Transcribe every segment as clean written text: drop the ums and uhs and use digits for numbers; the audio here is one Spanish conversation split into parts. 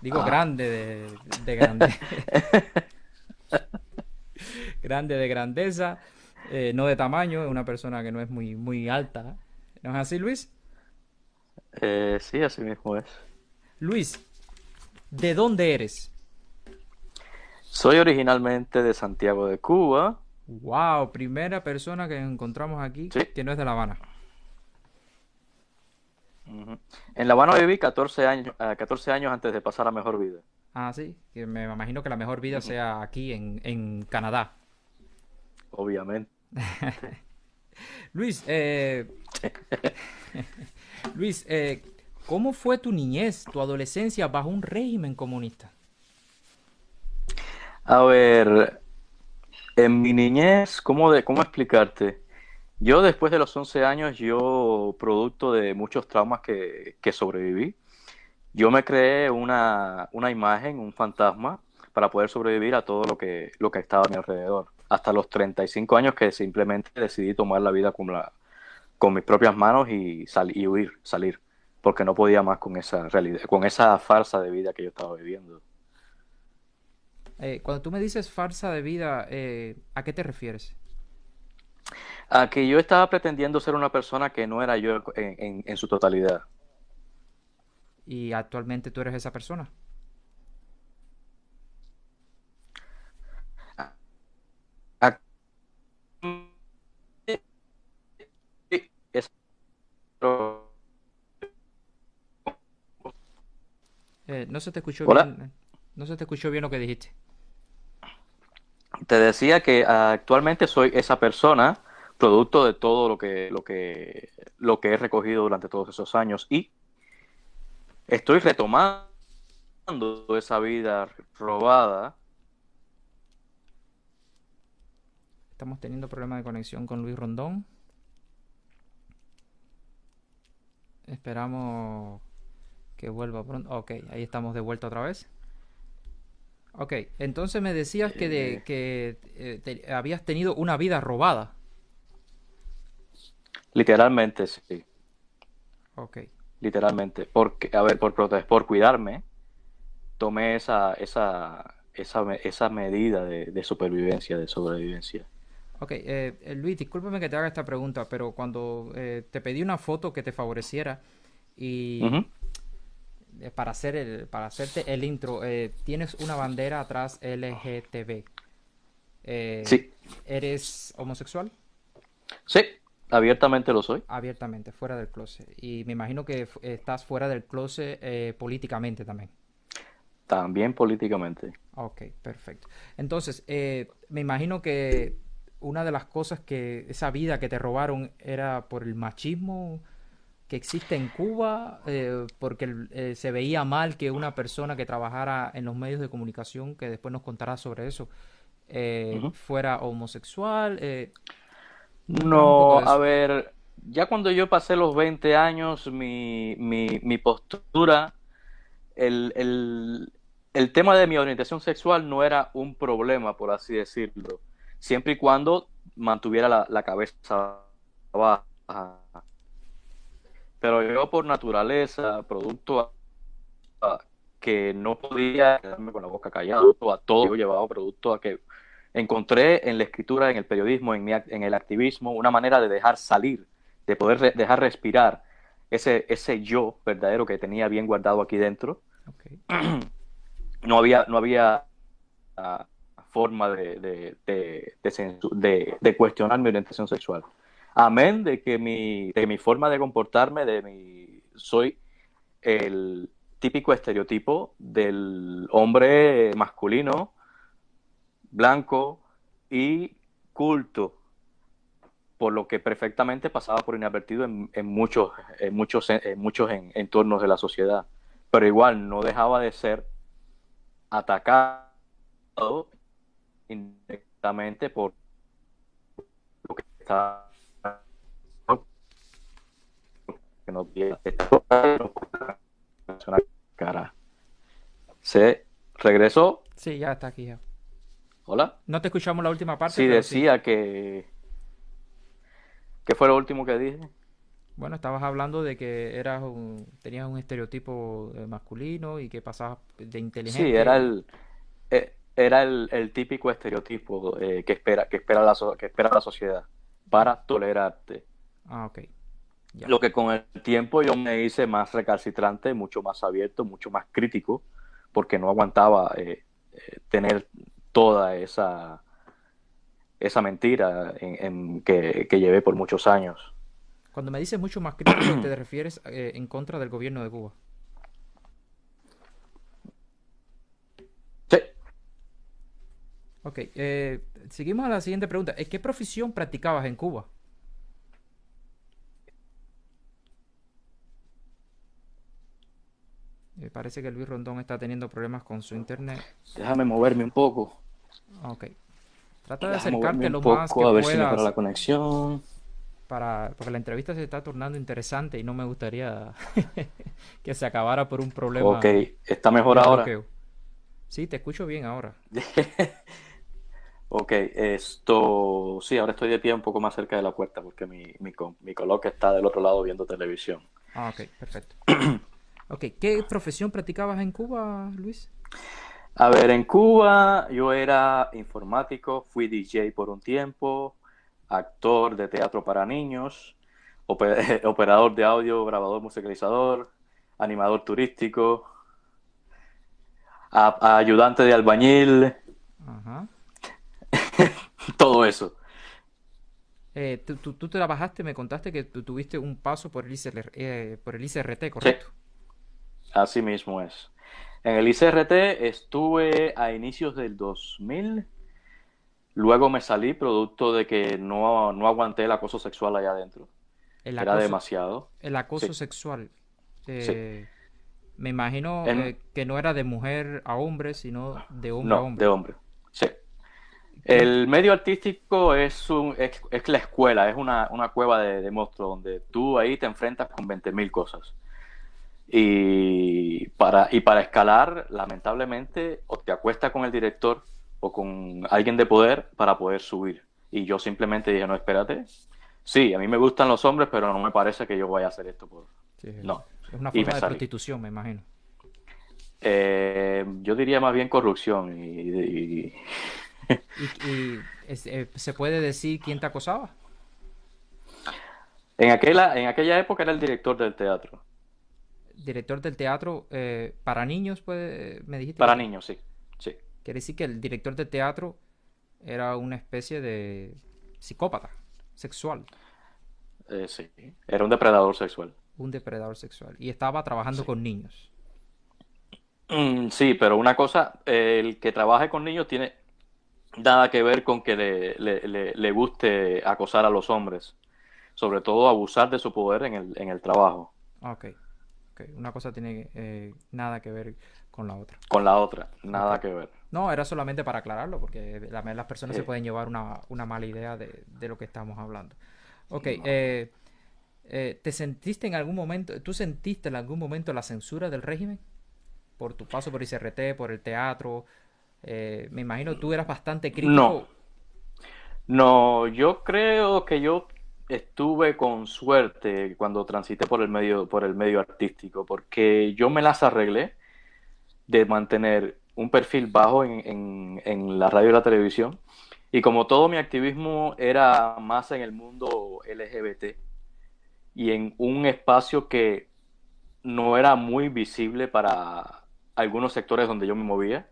Digo Ah. grande de grande, grande de grandeza, no de tamaño, es una persona que no es muy alta. ¿No es así, Luis? Sí, así mismo es. Luis, ¿de dónde eres? Soy originalmente de Santiago de Cuba. Wow, primera persona que encontramos aquí Sí. que no es de La Habana. Ujú. En La Habana viví 14 años, 14 años antes de pasar a mejor vida. Ah, sí, que me imagino que la mejor vida Ujú. sea aquí en Canadá. Obviamente. Luis, Luis, ¿cómo fue tu niñez, tu adolescencia bajo un régimen comunista? A ver, en mi niñez, ¿cómo explicarte? Yo después de los 11 años, yo producto de muchos traumas que sobreviví, yo me creé una imagen, un fantasma, para poder sobrevivir a todo lo que estaba a mi alrededor. Hasta los 35 años que simplemente decidí tomar la vida con mis propias manos y huir, salir, porque no podía más con esa realidad, con esa farsa de vida que yo estaba viviendo. Cuando tú me dices farsa de vida, ¿a qué te refieres? A que yo estaba pretendiendo ser una persona que no era yo en su totalidad. Y actualmente tú eres esa persona. A- es- No se te escuchó Hola, bien, no se te escuchó bien lo que dijiste. te decía que actualmente soy esa persona producto de todo lo que he recogido durante todos esos años y estoy retomando esa vida robada. Estamos teniendo problemas de conexión con Luis Rondón. Esperamos que vuelva pronto. Ok, ahí estamos de vuelta otra vez. Ok, entonces me decías eh, habías tenido una vida robada. Literalmente, sí, Ok, literalmente. Porque, a ver, por cuidarme, tomé esa medida de supervivencia, de sobrevivencia. ok. Luis, discúlpame que te haga esta pregunta, pero cuando te pedí una foto que te favoreciera y Ujú. para hacerte el intro, tienes una bandera atrás LGTB. Eh, Sí, ¿Eres homosexual? sí, abiertamente lo soy. Abiertamente, fuera del closet. Y me imagino que estás fuera del closet políticamente también. También políticamente. Ok, perfecto. Entonces, me imagino que una de las cosas que esa vida que te robaron era por el machismo que existe en Cuba, porque se veía mal que una persona que trabajara en los medios de comunicación, que después nos contará sobre eso, Ujú. fuera homosexual. Cuéntanos un poco No, de a eso. ver, ya cuando yo pasé los 20 años, mi postura, el, el, el tema de mi orientación sexual no era un problema, por así decirlo, siempre y cuando mantuviera la cabeza baja. Pero yo por naturaleza, producto a que no podía quedarme con la boca callada, a todo yo llevaba producto a que encontré en la escritura, en el periodismo, en el activismo, una manera de dejar salir, de poder dejar respirar ese yo verdadero que tenía bien guardado aquí dentro. Ok. No había forma de cuestionar mi orientación sexual. Amén de mi forma de comportarme, soy el típico estereotipo del hombre masculino, blanco y culto, por lo que perfectamente pasaba por inadvertido en muchos entornos de la sociedad. Pero igual no dejaba de ser atacado indirectamente por lo que estaba que no tiene cara. Se regresó. Sí, ya está aquí ya. Hola. No te escuchamos la última parte, Sí, pero sí. decía que. ¿Qué fue lo último que dije? Bueno, estabas hablando de que tenías un estereotipo masculino y que pasabas de Sí, inteligente y... era el típico estereotipo que espera la sociedad para tolerarte. Ah, ok, ya. Lo que con el tiempo yo me hice más recalcitrante, mucho más abierto, mucho más crítico, porque no aguantaba tener toda esa mentira que llevé por muchos años. Cuando me dices mucho más crítico, te refieres en contra del gobierno de Cuba. Sí, Ok, seguimos a la siguiente pregunta. ¿Qué profesión practicabas en Cuba? Parece que Luis Rondón está teniendo problemas con su internet. déjame moverme un poco. Ok, trata de Déjame moverme acercarte un lo más que poco a ver si mejora puedas la conexión. porque la entrevista se está tornando interesante y no me gustaría que se acabara por un Ok, problema ¿está mejor de ahora? bloqueo. Sí, te escucho bien ahora. Ok, esto, sí, ahora estoy de pie un poco más cerca de la puerta porque mi coloque está del otro lado viendo televisión. Ah, ok, perfecto. Ok, ¿qué profesión practicabas en Cuba, Luis? A ver, en Cuba yo era informático, fui DJ por un tiempo, actor de teatro para niños, operador de audio, grabador musicalizador, animador turístico, ayudante de albañil, Ajá. todo eso. Tú trabajaste, me contaste que tú tuviste un paso por el ICRT, Sí, ¿correcto? así mismo es. En el ICRT estuve a inicios del 2000. Luego me salí producto de que no aguanté el acoso sexual allá adentro. El Era acoso, demasiado. el acoso Sí, sexual. sí. eh, Me imagino En, que no era de mujer a hombre, sino de hombre a no, de hombre. hombre. Sí. ¿Quién? El medio artístico es la escuela, es una cueva de monstruos donde tú ahí te enfrentas con 20.000 cosas. Y para escalar, lamentablemente, o te acuestas con el director o con alguien de poder para poder subir. Y yo simplemente dije, no, espérate. Sí, a mí me gustan los hombres, pero no me parece que yo vaya a hacer esto por... Sí, No. es una Y me forma de salí. prostitución, me imagino. Yo diría más bien corrupción. ¿Se puede decir quién te acosaba? En aquella época era el director del teatro. Director del teatro para niños, me dijiste Para niños, sí. Sí. quiere decir que el director del teatro era una especie de psicópata sexual, Sí. Era un depredador sexual. un depredador sexual, y estaba trabajando Sí. con niños. Sí, pero una cosa, el que trabaje con niños tiene nada que ver con que le guste acosar a los hombres, sobre todo abusar de su poder en el trabajo, Ah, ok, ok. Una cosa tiene nada que ver con la otra. con la otra, Ok. nada que ver. No, era solamente para aclararlo, porque las personas se Eh, pueden llevar una mala idea de lo que estamos hablando. Ok, no. ¿te sentiste en algún momento, tú sentiste en algún momento la censura del régimen? Por tu paso por ICRT, por el teatro. Me imagino tú eras bastante No, crítico. no, yo creo que yo estuve con suerte cuando transité por el medio artístico, porque yo me las arreglé de mantener un perfil bajo en la radio y la televisión. Y como todo mi activismo era más en el mundo LGBT y en un espacio que no era muy visible para algunos sectores donde yo me movía,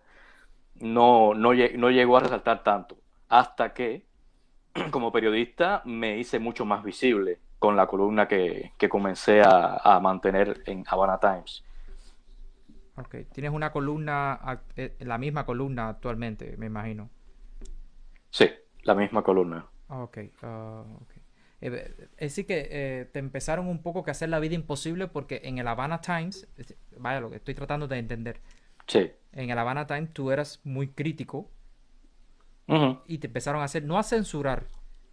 no llegó a resaltar tanto. Hasta que, como periodista, me hice mucho más visible con la columna que comencé a mantener en Havana Times. Ok, tienes una columna, la misma columna actualmente, me imagino. Sí, la misma columna. Ok, ok. Es decir que te empezaron un poco que hacer la vida imposible porque en el Havana Times, vaya lo que estoy tratando de entender, Sí. en el Havana Times tú eras muy crítico Ujú. y te empezaron a hacer, no a censurar.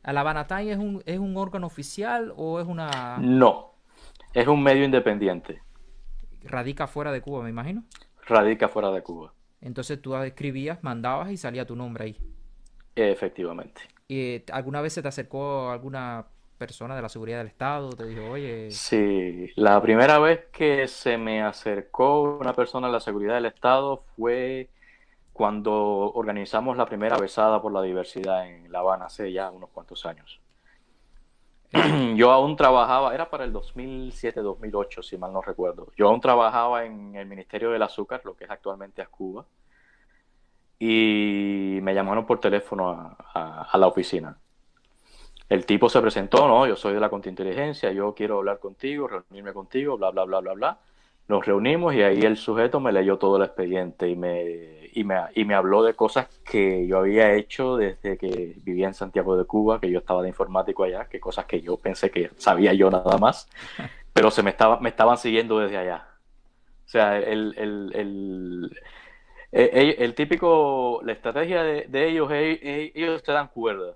¿El Havana Times es un órgano oficial o es una... No, es un medio independiente. radica fuera de Cuba, me imagino? Radica fuera de Cuba. Entonces tú escribías, mandabas y salía tu nombre ahí. Efectivamente. ¿Y alguna vez se te acercó alguna persona de la seguridad del Estado te dijo, oye, Sí, la primera vez que se me acercó una persona de la seguridad del Estado fue cuando organizamos la primera besada por la diversidad en La Habana hace ya unos cuantos años. eso, Yo aún trabajaba, era para el 2007-2008, si mal no recuerdo. Yo aún trabajaba en el Ministerio del Azúcar, lo que es actualmente Cuba, y me llamaron por teléfono a la oficina. El tipo se presentó, no, yo soy de la contrainteligencia, yo quiero hablar contigo, reunirme contigo, bla, bla, bla, bla, bla. Nos reunimos y ahí el sujeto me leyó todo el expediente y me habló de cosas que yo había hecho desde que vivía en Santiago de Cuba, que yo estaba de informático allá, que cosas que yo pensé que sabía yo nada más, pero me estaban siguiendo desde allá. O sea, el típico, la estrategia de ellos, ellos te dan cuerda,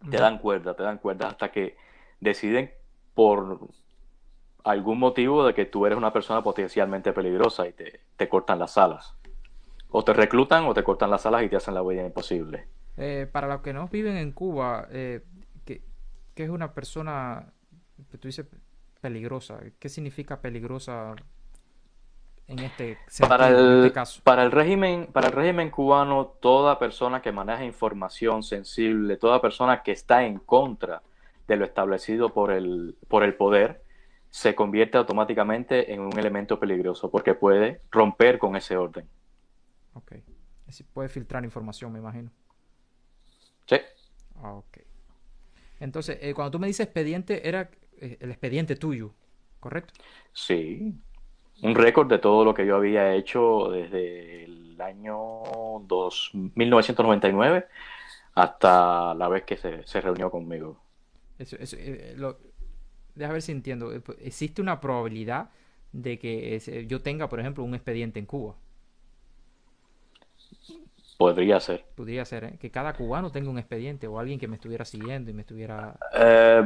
te ujú. dan cuerda, te dan cuerda hasta que deciden por algún motivo de que tú eres una persona potencialmente peligrosa y te cortan las alas. O te reclutan o te cortan las alas y te hacen la vida imposible. Para los que no viven en Cuba, ¿qué, qué es una persona, tú dices, peligrosa? ¿Qué significa peligrosa en este Para sentido, en este el, caso? para el régimen cubano, toda persona que maneja información sensible, toda persona que está en contra de lo establecido por el poder, se convierte automáticamente en un elemento peligroso porque puede romper con ese orden. Ok. Es decir, puede filtrar información, me imagino. Sí, Ah, ok. Entonces, cuando tú me dices expediente, era el expediente tuyo, ¿correcto? sí. Un récord de todo lo que yo había hecho desde el año 1999 hasta la vez que se reunió conmigo. Deja ver si entiendo. Existe una probabilidad de que yo tenga, por ejemplo, un expediente en Cuba. Podría ser. Podría ser, ¿eh? Que cada cubano tenga un expediente o alguien que me estuviera siguiendo y me estuviera...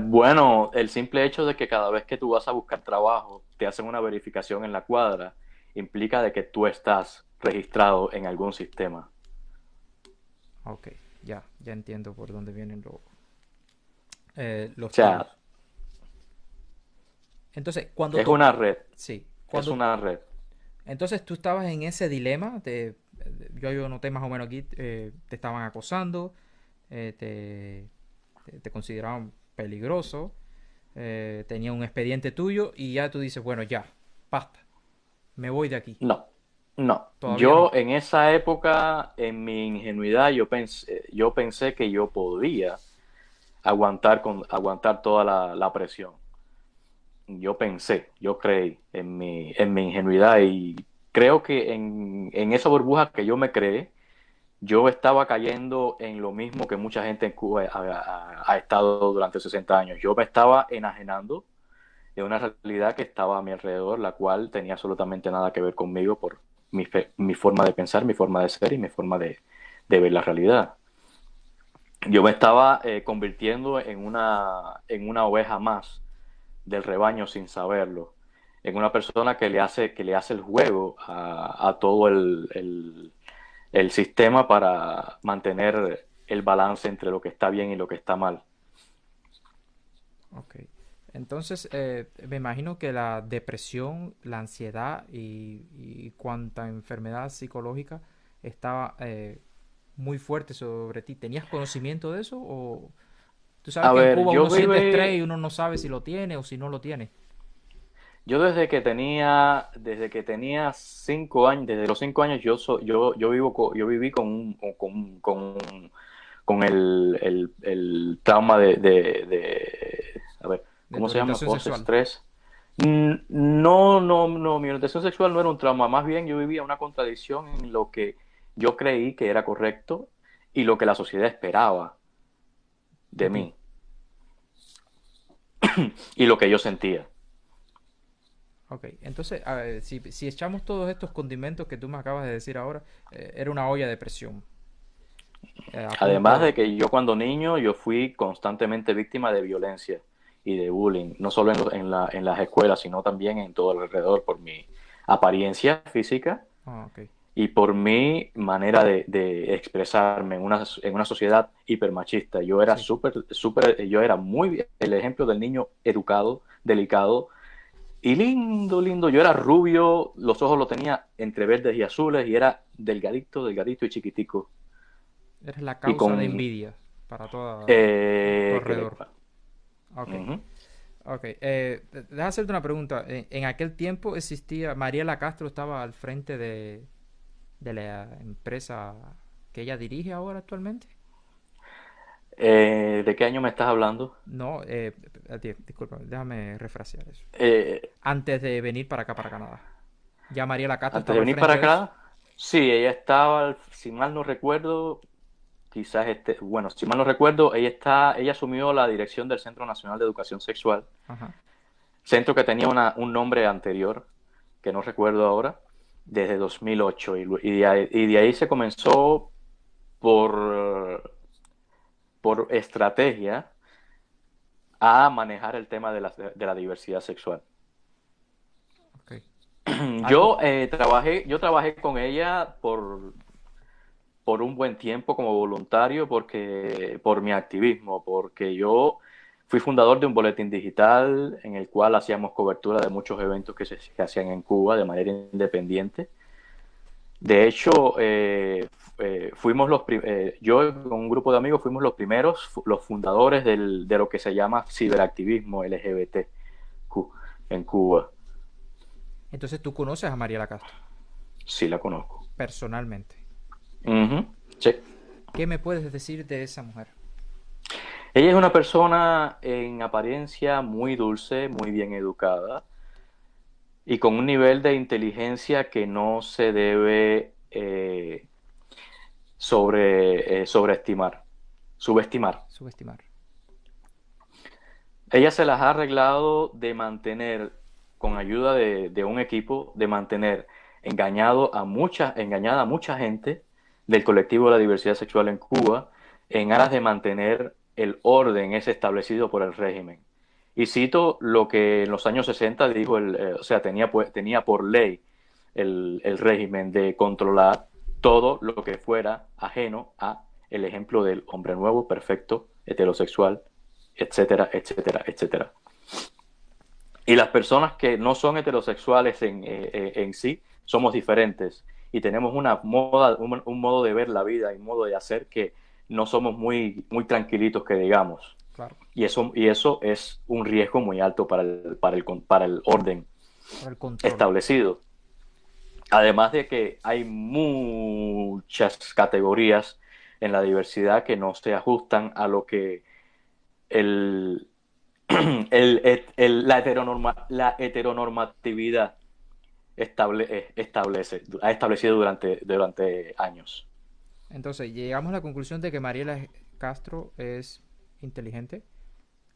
Bueno, el simple hecho de que cada vez que tú vas a buscar trabajo te hacen una verificación en la cuadra implica de que tú estás registrado en algún sistema. Ok, ya entiendo por dónde vienen O los tiros. sea, Entonces, cuando es tú... una red, Sí, es cuando... una red. Entonces tú estabas en ese dilema, yo noté más o menos aquí, te estaban acosando, eh, te, te consideraban peligroso, tenía un expediente tuyo y ya tú dices, bueno, ya, basta, me voy de aquí. No, no. Todavía Yo no. en esa época, en mi ingenuidad, yo pensé que yo podía aguantar toda la presión. Yo creí en mi ingenuidad y creo que en esa burbuja que yo me creé, yo estaba cayendo en lo mismo que mucha gente en Cuba ha estado durante 60 años. Yo me estaba enajenando de una realidad que estaba a mi alrededor, la cual tenía absolutamente nada que ver conmigo por mi forma de pensar, mi forma de ser y mi forma de ver la realidad. Yo me estaba convirtiendo en una oveja más del rebaño sin saberlo, en una persona que le hace el juego a todo el sistema para mantener el balance entre lo que está bien y lo que está mal. Ok. Entonces, me imagino que la depresión, la ansiedad y cuanta enfermedad psicológica estaba muy fuerte sobre ti. ¿Tenías conocimiento de eso? O tú sabes A que en ver, Cuba uno siente estrés y uno no sabe si lo tiene o si no lo tiene. yo desde que tenía 5 años, desde los 5 años yo viví con el trauma a ver, De ¿cómo tu se llama? orientación sexual. Post-estrés. No, no, no, mi orientación sexual no era un trauma, más bien yo vivía una contradicción en lo que yo creí que era correcto y lo que la sociedad esperaba De de ti. mí y lo que yo sentía. Ok, entonces, a ver, si echamos todos estos condimentos que tú me acabas de decir ahora, era una olla de presión. A Además de punto... que yo cuando niño yo fui constantemente víctima de violencia y de bullying, no solo en las escuelas, sino también en todo alrededor por mi apariencia física Ah, ok. y por mi manera de expresarme en una sociedad hipermachista. Yo era Sí. yo era el ejemplo del niño educado, delicado y lindo, lindo. Yo era rubio, los ojos los tenía entre verdes y azules y era delgadito, delgadito y chiquitico. Eres la Y causa de con... envidia para todo tu alrededor. crepa. Ok. Ujú. Ok. Déjame hacerte una pregunta. En aquel tiempo existía, Mariela Castro estaba al frente de la empresa que ella dirige ahora actualmente. ¿De qué año me estás hablando? No, disculpa, déjame refrasear eso. Eh, Antes de venir para acá, para Canadá. Ya Mariela Castro Antes de estaba al venir para frente de eso. acá, sí, ella estaba, si mal no recuerdo, quizás bueno, si mal no recuerdo, ella asumió la dirección del Centro Nacional de Educación Sexual, Ajá. centro que tenía un nombre anterior, que no recuerdo ahora, desde 2008, y de ahí se comenzó por, por estrategia a manejar el tema de la diversidad sexual. Ok. Algo. Yo trabajé con ella por un buen tiempo como voluntario por mi activismo, porque yo fui fundador de un boletín digital en el cual hacíamos cobertura de muchos eventos que hacían en Cuba de manera independiente. De hecho, yo con un grupo de amigos fuimos los primeros, los fundadores de lo que se llama ciberactivismo LGBTQ en Cuba. Entonces tú conoces a Mariela Castro Sí la conozco. personalmente. Ujú, sí. ¿Qué me puedes decir de esa mujer? Ella es una persona en apariencia muy dulce, muy bien educada y con un nivel de inteligencia que no se debe sobreestimar, subestimar. Subestimar. Ella se las ha arreglado de mantener, con ayuda de un equipo, de mantener engañada a mucha gente del colectivo de la diversidad sexual en Cuba en aras de mantener el orden ese establecido por el régimen. Y cito lo que en los años 60 dijo, o sea, tenía por ley el régimen de controlar todo lo que fuera ajeno a el ejemplo del hombre nuevo, perfecto, heterosexual, etcétera, etcétera, etcétera. Y las personas que no son heterosexuales en sí, somos diferentes y tenemos un modo de ver la vida y un modo de hacer que no somos muy tranquilitos que digamos. Claro. Y eso es un riesgo muy alto para el orden Para el control. establecido. Además de que hay muchas categorías en la diversidad que no se ajustan a lo que el, la heteronormatividad ha establecido durante años. Entonces, llegamos a la conclusión de que Mariela Castro es inteligente,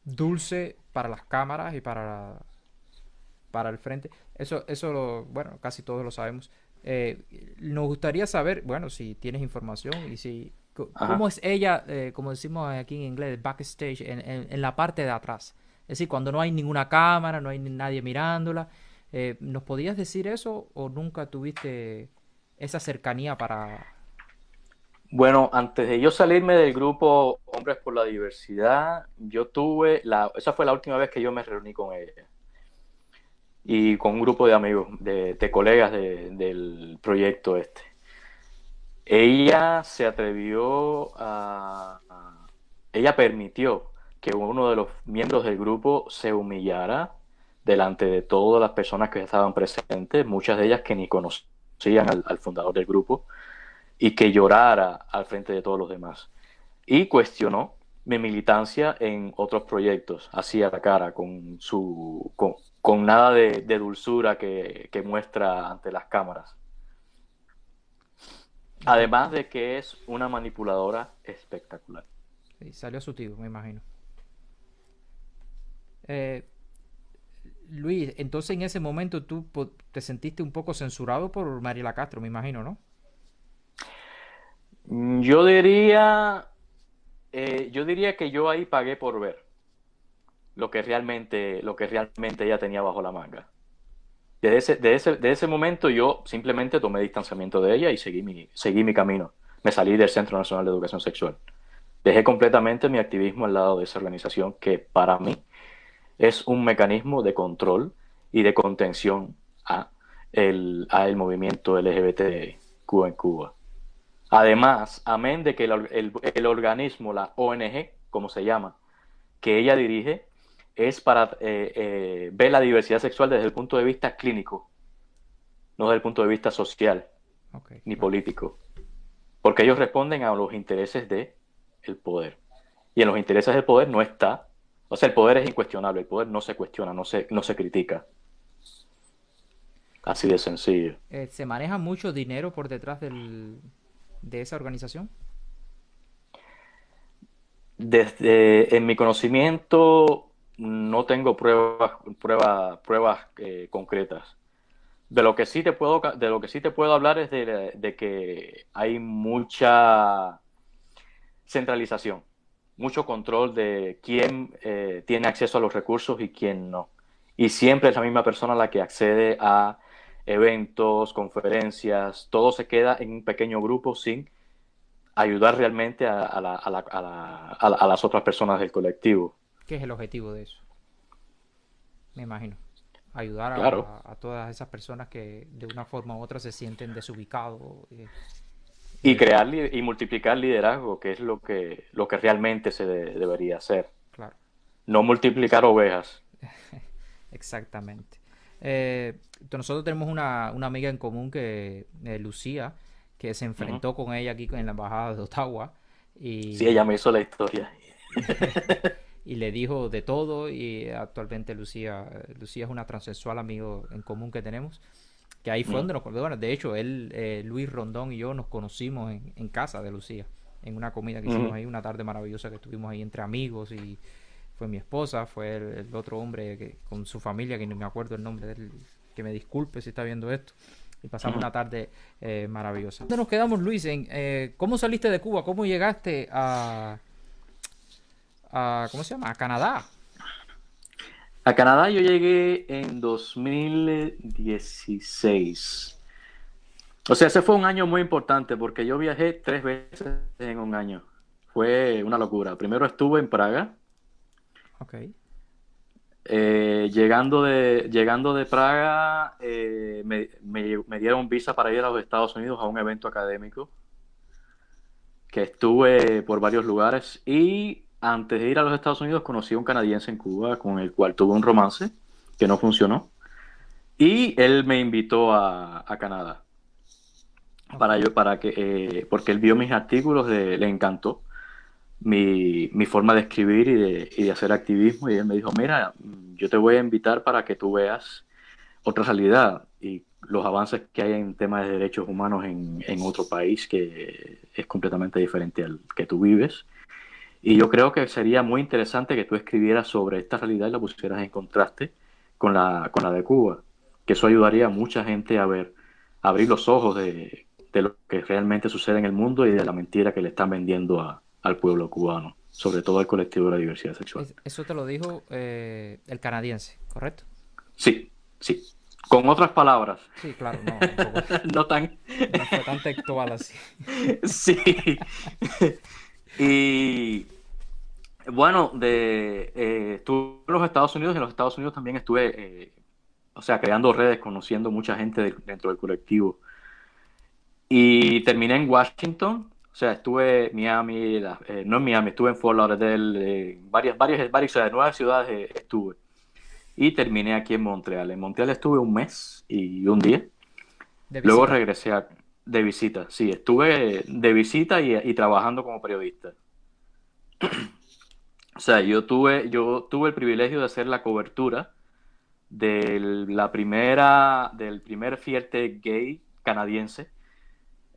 dulce para las cámaras y para el frente. Bueno, casi todos lo sabemos. Nos gustaría saber, bueno, si tienes información y si, cómo Ajá. es ella, como decimos aquí en inglés, backstage, en la parte de atrás. Es decir, cuando no hay ninguna cámara, no hay nadie mirándola. ¿Nos podías decir eso o nunca tuviste esa cercanía para... Bueno, antes de yo salirme del grupo Hombres por la Diversidad, esa fue la última vez que yo me reuní con ella y con un grupo de amigos, de colegas del proyecto este. Ella se atrevió ella permitió que uno de los miembros del grupo se humillara delante de todas las personas que estaban presentes, muchas de ellas que ni conocían al fundador del grupo, y que llorara al frente de todos los demás. Y cuestionó mi militancia en otros proyectos, así a la cara, con nada de dulzura que muestra ante las cámaras. Entiendo. Además de que es una manipuladora espectacular. Sí, salió su tío, me imagino. Eh, Luis, entonces en ese momento tú te sentiste un poco censurado por Mariela Castro, me imagino, ¿no? Yo diría, yo diría que yo ahí pagué por ver lo que realmente ella tenía bajo la manga. De ese momento yo simplemente tomé distanciamiento de ella y seguí mi camino. Me salí del Centro Nacional de Educación Sexual. Dejé completamente mi activismo al lado de esa organización que para mí es un mecanismo de control y de contención a el movimiento LGBTQ en Cuba. Además, amén de que el organismo, la ONG, como se llama, que ella dirige, es para ver la diversidad sexual desde el punto de vista clínico, no desde el punto de vista social Ok, ni claro. político, porque ellos responden a los intereses del poder. Y en los intereses del poder no está, o sea, el poder es incuestionable, el poder no se cuestiona, no se critica, así de sencillo. ¿Se maneja mucho dinero por detrás de esa organización? Desde en mi conocimiento no tengo pruebas concretas. De lo que sí te puedo hablar es de que hay mucha centralización, mucho control de quién tiene acceso a los recursos y quién no. Y siempre es la misma persona la que accede a eventos, conferencias, todo se queda en un pequeño grupo sin ayudar realmente a las otras personas del colectivo. ¿Qué es el objetivo de eso? Me imagino. Ayudar Claro. a todas esas personas que de una forma u otra se sienten desubicados. Y Eh, y multiplicar liderazgo, que es lo que realmente debería hacer. claro, No multiplicar ovejas. exactamente. Nosotros tenemos una amiga en común que, Lucía, que se Uh -huh. enfrentó con ella aquí en la embajada de Ottawa Sí, ella y, me hizo la historia. y le dijo de todo y actualmente Lucía es una transexual amigo en común que tenemos, que ahí fue Mm. donde bueno, de hecho él, Luis Rondón y yo nos conocimos en casa de Lucía, en una comida que hicimos Mm. ahí, una tarde maravillosa que estuvimos ahí entre amigos y fue mi esposa, fue el otro hombre que, con su familia, que no me acuerdo el nombre de él, que me disculpe si está viendo esto. Y pasamos Mm. una tarde maravillosa. ¿Dónde nos quedamos, Luis? ¿Cómo saliste de Cuba? ¿Cómo llegaste ¿cómo se llama? A Canadá. A Canadá yo llegué en 2016. O sea, ese fue un año muy importante porque yo viajé 3 veces en un año. Fue una locura. Primero estuve en Praga. Ok. Llegando de Praga, me dieron visa para ir a los Estados Unidos a un evento académico que estuve por varios lugares y antes de ir a los Estados Unidos conocí a un canadiense en Cuba con el cual tuve un romance que no funcionó y él me invitó a Canadá Ok. porque él vio mis artículos, le encantó mi forma de escribir y de hacer activismo y él me dijo, mira, yo te voy a invitar para que tú veas otra realidad y los avances que hay en temas de derechos humanos en otro país que es completamente diferente al que tú vives. Y yo creo que sería muy interesante que tú escribieras sobre esta realidad y la pusieras en contraste con con la de Cuba, que eso ayudaría a mucha gente a ver, a abrir los ojos de lo que realmente sucede en el mundo y de la mentira que le están vendiendo al pueblo cubano, sobre todo al colectivo de la diversidad sexual. Eso te lo dijo el canadiense, ¿correcto? Sí, sí. Con otras palabras, Sí, claro, no, tampoco. no tan... No fue tan textual así. Sí. Y bueno, estuve en los Estados Unidos y en los Estados Unidos también estuve, o sea, creando redes, conociendo mucha gente dentro del colectivo. Y terminé en Washington, o sea, estuve en Miami, no en Miami, estuve en Fort Lauderdale, varias ciudades, nuevas ciudades estuve. Y terminé aquí en Montreal. En Montreal estuve un mes y un día. De Luego visita. de visita, sí, estuve de visita y trabajando como periodista. O sea, yo tuve el privilegio de hacer la cobertura del primer fierte gay canadiense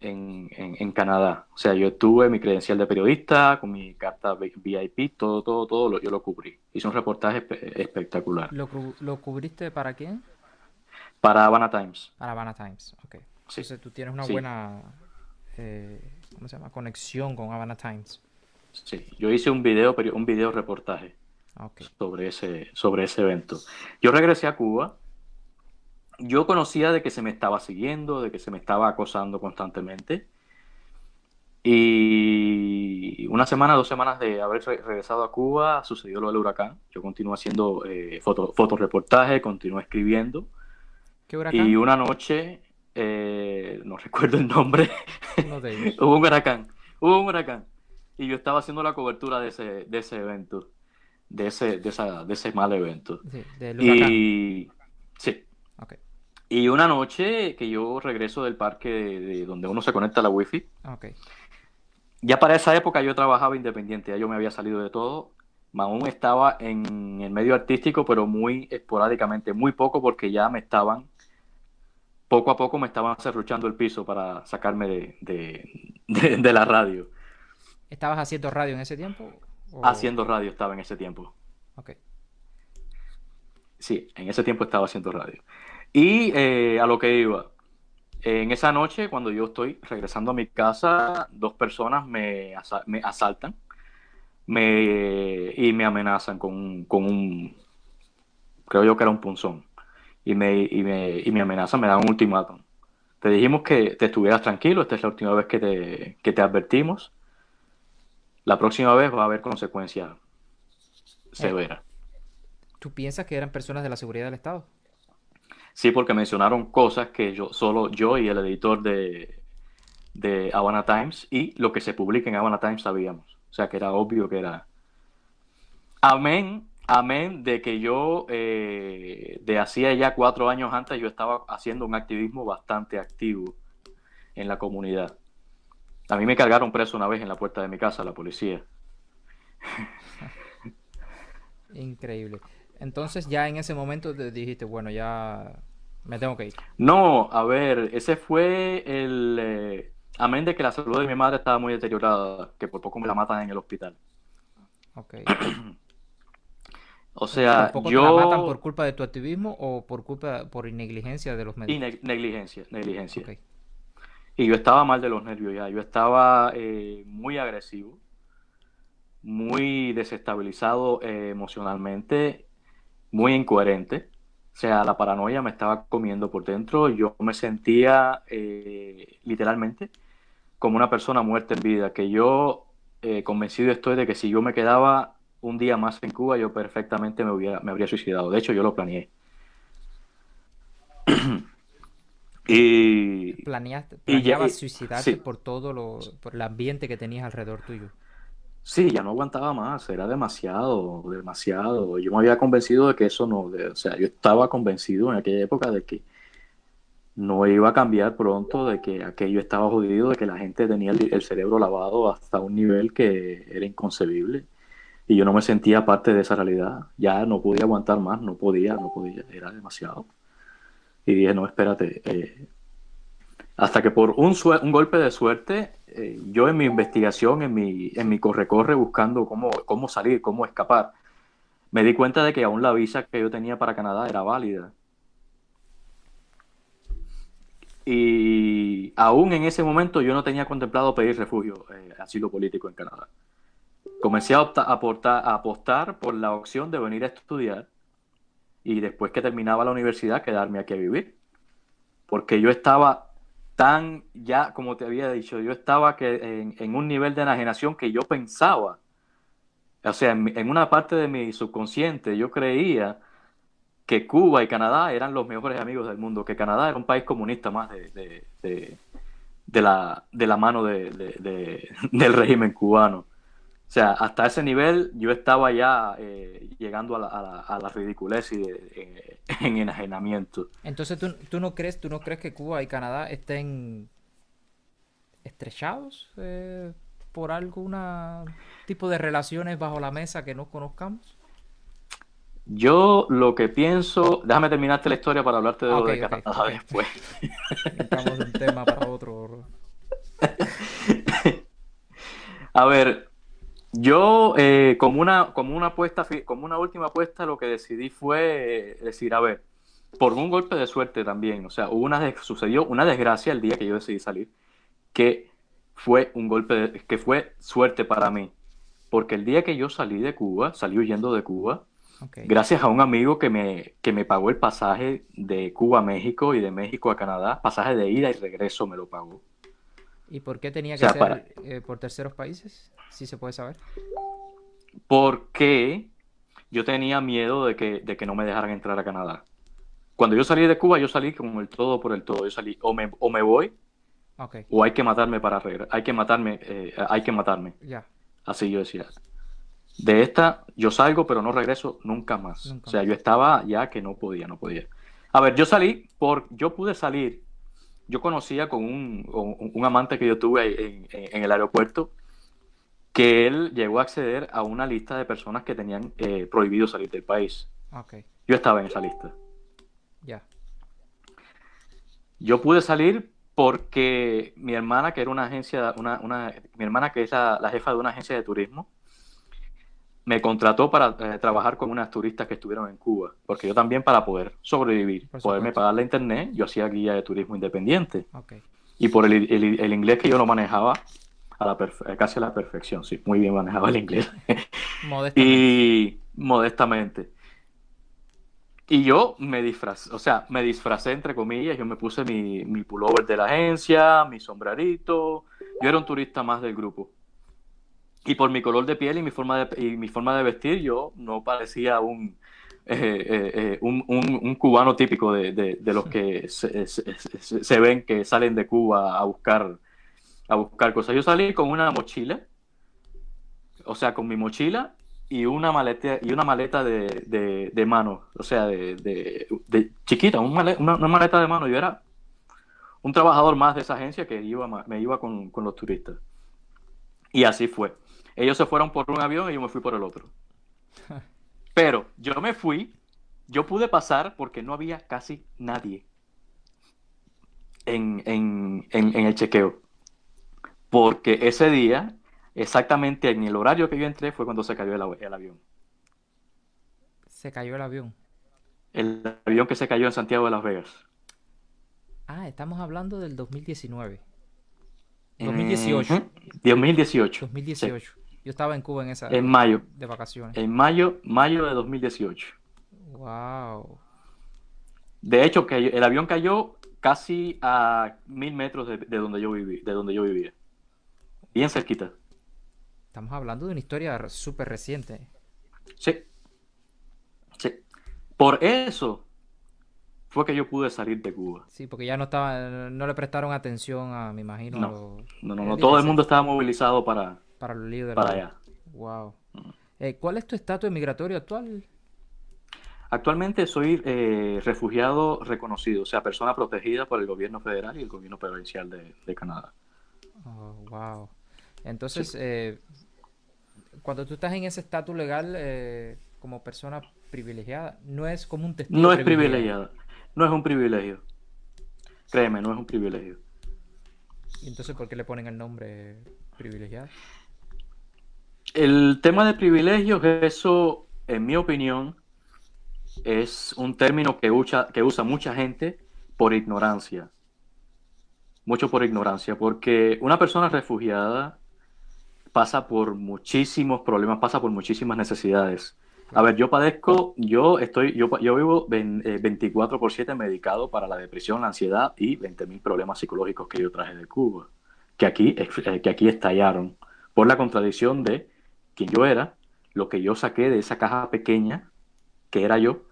en Canadá. O sea, yo tuve mi credencial de periodista, con mi carta VIP, todo yo lo cubrí. Hice un reportaje espectacular ¿Lo cubriste para quién? para Havana Times. Para Havana Times, ok. Sí, Entonces tú tienes una sí, buena, ¿cómo se llama? Conexión con Havana Times. sí. Yo hice un video reportaje Ok. sobre ese evento. Yo regresé a Cuba yo conocía de que se me estaba siguiendo, de que se me estaba acosando constantemente. Y una semana, 2 semanas de haber regresado a Cuba, sucedió lo del huracán. Yo continué haciendo fotoreportajes, continué escribiendo. ¿Qué Y huracán? una noche, no recuerdo el nombre, Uno de ellos. hubo un huracán, hubo un huracán. Y yo estaba haciendo la cobertura de ese evento, de ese mal evento. Sí, del huracán. Y sí, Ok, y una noche que yo regreso del parque de donde uno se conecta a la wifi, ok. ya para esa época yo trabajaba independiente, ya yo me había salido de todo. Aún estaba en el medio artístico, pero muy esporádicamente, muy poco porque ya me estaban poco a poco me estaban cerruchando el piso para sacarme de la radio. ¿Estabas haciendo radio en ese tiempo? O... Haciendo radio estaba en ese tiempo. Ok. Sí, en ese tiempo estaba haciendo radio. Y a lo que iba, en esa noche, cuando yo estoy regresando a mi casa, dos personas me asaltan y me amenazan creo yo que era un punzón. Y me amenazan, me dan un ultimátum. Te dijimos que te estuvieras tranquilo, esta es la última vez que te advertimos. La próxima vez va a haber consecuencias Eh, severas. ¿Tú piensas que eran personas de la seguridad del Estado? Sí, porque mencionaron cosas que solo yo y el editor de Havana Times y lo que se publica en Havana Times sabíamos. O sea que era obvio que era. Amén, amén de que yo, de hacía ya 4 años antes, yo estaba haciendo un activismo bastante activo en la comunidad. A mí me cargaron preso una vez en la puerta de mi casa, la policía. Increíble. Entonces ya en ese momento te dijiste, bueno, ya me tengo que ir. No, a ver, ese fue amén de que la salud de mi madre estaba muy deteriorada, que por poco me la matan en el hospital. Ok. O ¿Por sea, poco te la matan por yo... culpa de tu activismo o por culpa, por negligencia de los Y médicos? negligencia, negligencia. Ok. Y yo estaba mal de los nervios ya, yo estaba muy agresivo, muy desestabilizado emocionalmente, muy incoherente. O sea, la paranoia me estaba comiendo por dentro. Yo me sentía literalmente como una persona muerta en vida, que yo convencido estoy de que si yo me quedaba un día más en Cuba, yo perfectamente me habría suicidado. De hecho, yo lo planeé. Pero Y, planeabas suicidarte sí, por todo por el ambiente que tenías alrededor tuyo. sí, ya no aguantaba más, era demasiado, demasiado. Yo me había convencido de que eso no, o sea, yo estaba convencido en aquella época de que no iba a cambiar pronto, de que aquello estaba jodido, de que la gente tenía el cerebro lavado hasta un nivel que era inconcebible. Y yo no me sentía parte de esa realidad. Ya no podía aguantar más, no podía, era demasiado. Y dije, no, espérate. Hasta que por un golpe de suerte, yo en mi investigación, en mi corre-corre, buscando cómo salir, cómo escapar, me di cuenta de que aún la visa que yo tenía para Canadá era válida. Y aún en ese momento yo no tenía contemplado pedir refugio, asilo político en Canadá. Comencé a apostar por la opción de venir a estudiar y después que terminaba la universidad quedarme aquí a vivir. Porque yo estaba tan, ya como te había dicho, yo estaba en un nivel de enajenación que yo pensaba, o sea, en una parte de mi subconsciente yo creía que Cuba y Canadá eran los mejores amigos del mundo, que Canadá era un país comunista más de la mano del régimen cubano. O sea, hasta ese nivel yo estaba ya llegando a la ridiculez y en enajenamiento. Entonces, tú no crees que Cuba y Canadá estén estrechados por alguna tipo de relaciones bajo la mesa que no conozcamos? Yo lo que pienso, déjame terminarte la historia para hablarte de Ah, lo ok, de ok, Canadá ok. después. Brincamos de un tema para otro. A ver, yo como una apuesta, como una última apuesta, lo que decidí fue decir, a ver, por un golpe de suerte también, o sea, sucedió una desgracia el día que yo decidí salir, que fue un que fue suerte para mí, porque el día que yo salí de Cuba, salí huyendo de Cuba, Ok. gracias a un amigo que me pagó el pasaje de Cuba a México y de México a Canadá, pasaje de ida y regreso me lo pagó. O ¿Y por qué tenía que sea, ser por terceros países? Si se puede saber. porque yo tenía miedo de que no me dejaran entrar a Canadá. Cuando yo salí de Cuba, yo salí con el todo por el todo. Yo salí, o me voy, Ok, o hay que matarme para regresar. Hay que matarme. ya, Así yo decía. De esta, yo salgo, pero no regreso nunca más. O nunca sea, yo más. estaba ya que no podía, no podía. A ver, yo pude salir. Yo conocía con un amante que yo tuve ahí en el aeropuerto, que él llegó a acceder a una lista de personas que tenían prohibido salir del país. Ok, Yo estaba en esa lista. ya. Yo pude salir porque mi hermana, que era una agencia, mi hermana que es la jefa de una agencia de turismo, me contrató para trabajar con unas turistas que estuvieron en Cuba, porque yo también para poder sobrevivir, Por poderme supuesto. pagar la internet, yo hacía guía de turismo independiente. Ok. Y por el inglés que yo lo manejaba casi a la perfección, sí, muy bien manejaba el inglés. Modestamente. Y modestamente. Y yo me disfracé entre comillas, yo me puse mi pullover de la agencia, mi sombrerito, yo era un turista más del grupo. Y por mi color de piel y mi forma de vestir, yo no parecía un cubano típico de los que se ven que salen de Cuba a buscar cosas. Yo salí con una mochila, o sea, con mi mochila y una maleta de mano, o sea, de chiquita, una maleta de mano. Yo era un trabajador más de esa agencia que me iba con los turistas. Y así fue. Ellos se fueron por un avión y yo me fui por el otro. Pero yo pude pasar porque no había casi nadie en el chequeo. Porque ese día, exactamente en el horario que yo entré, fue cuando se cayó el avión. Se cayó el avión. El avión que se cayó en Santiago de Las Vegas. Ah, estamos hablando del 2019. 2018. Ujú. 2018. Sí, 2018. Yo estaba en Cuba en esa en mayo. de vacaciones. Mayo de 2018. Wow. De hecho, el avión cayó casi a 1000 metros de donde yo vivía. Bien cerquita. Estamos hablando de una historia súper reciente. Sí, sí. Por eso fue que yo pude salir de Cuba. Sí, porque ya no estaba, no le prestaron atención a, me imagino, a No, los no. Todo el élites mundo estaba movilizado para los líos del para avión. allá. Wow. ¿Cuál es tu estatus migratorio actual? Actualmente soy refugiado reconocido, o sea, persona protegida por el gobierno federal y el gobierno provincial de Canadá. Oh, wow. Sí. Entonces, cuando tú estás en ese estatus legal como persona privilegiada, no es como un testigo No es privilegiado. privilegiado, no es un privilegio. Créeme, no es un privilegio. ¿Y entonces por qué le ponen el nombre privilegiado? El tema de privilegios, eso, en mi opinión, es un término que usa mucha gente por ignorancia, mucho por ignorancia, porque una persona refugiada pasa por muchísimos problemas, pasa por muchísimas necesidades. A Claro. ver, yo vivo 24/7 medicado para la depresión, la ansiedad y 20.000 problemas psicológicos que yo traje de Cuba, que aquí estallaron por la contradicción de quién yo era, lo que yo saqué de esa caja pequeña que era yo,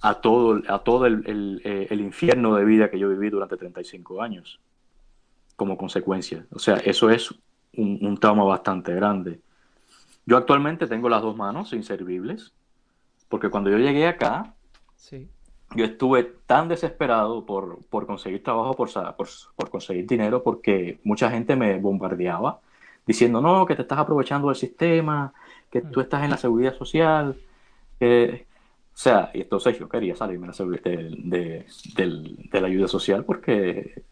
a todo el infierno de vida que yo viví durante 35 años como consecuencia. O sea, eso es un trauma bastante grande. Yo actualmente tengo las dos manos inservibles, porque cuando yo llegué acá, Sí. yo estuve tan desesperado por conseguir trabajo, por conseguir dinero, porque mucha gente me bombardeaba diciendo, no, que te estás aprovechando del sistema, que Hmm. tú estás en la seguridad social. O sea, y entonces yo quería salirme de la ayuda social porque